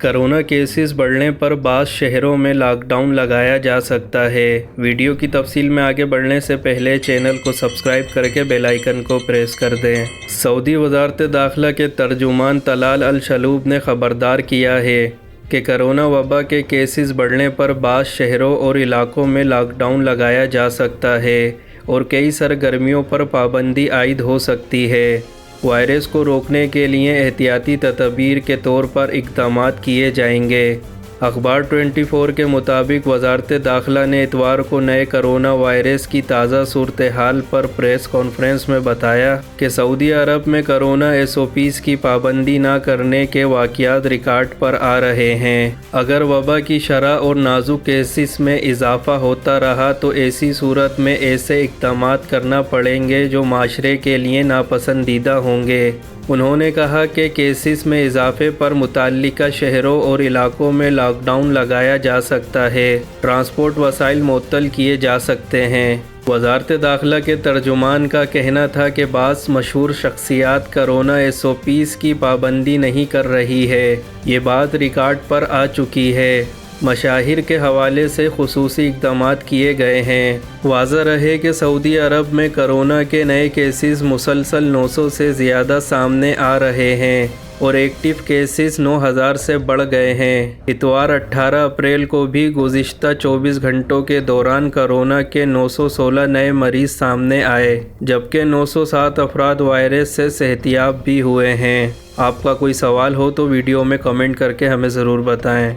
Corona cases بڑھنے پر بعض شہروں میں لاک ڈاؤن لگایا جا سکتا ہے۔ ویڈیو کی تفصیل میں آگے بڑھنے سے پہلے چینل کو سبسکرائب کر کے بیل آئیکن کو پریس کر دیں۔ سعودی وزارت داخلہ کے ترجمان طلال الشلوب نے خبردار کیا ہے کہ کرونا وبا کے کیسز بڑھنے پر بعض شہروں اور علاقوں میں لاک ڈاؤن لگایا جا سکتا ہے اور کئی سرگرمیوں پر پابندی عائد ہو سکتی ہے۔ وائرس کو روکنے کے لیے احتیاطی تدابیر کے طور پر اقدامات کیے جائیں گے۔ اخبار 24 کے مطابق وزارت داخلہ نے اتوار کو نئے کرونا وائرس کی تازہ صورتحال پر پریس کانفرنس میں بتایا کہ سعودی عرب میں کرونا SOPs کی پابندی نہ کرنے کے واقعات ریکارڈ پر آ رہے ہیں۔ اگر وبا کی شرح اور نازک کیسز میں اضافہ ہوتا رہا تو ایسی صورت میں ایسے اقدامات کرنا پڑیں گے جو معاشرے کے لیے ناپسندیدہ ہوں گے۔ انہوں نے کہا کہ کیسز میں اضافے پر متعلقہ شہروں اور علاقوں میں لاک ڈاؤن لگایا جا سکتا ہے، ٹرانسپورٹ وسائل معطل کیے جا سکتے ہیں۔ وزارت داخلہ کے ترجمان کا کہنا تھا کہ بعض مشہور شخصیات کرونا SOPs کی پابندی نہیں کر رہی ہے۔ یہ بات ریکارڈ پر آ چکی ہے۔ مشاہیر کے حوالے سے خصوصی اقدامات کیے گئے ہیں۔ واضح رہے کہ سعودی عرب میں کرونا کے نئے کیسز مسلسل 900 سے زیادہ سامنے آ رہے ہیں اور ایکٹیو کیسز 9000 سے بڑھ گئے ہیں۔ اتوار 18 اپریل کو بھی گزشتہ 24 گھنٹوں کے دوران کرونا کے 916 نئے مریض سامنے آئے، جبکہ 907 افراد وائرس سے صحتیاب بھی ہوئے ہیں۔ آپ کا کوئی سوال ہو تو ویڈیو میں کمنٹ کر کے ہمیں ضرور بتائیں۔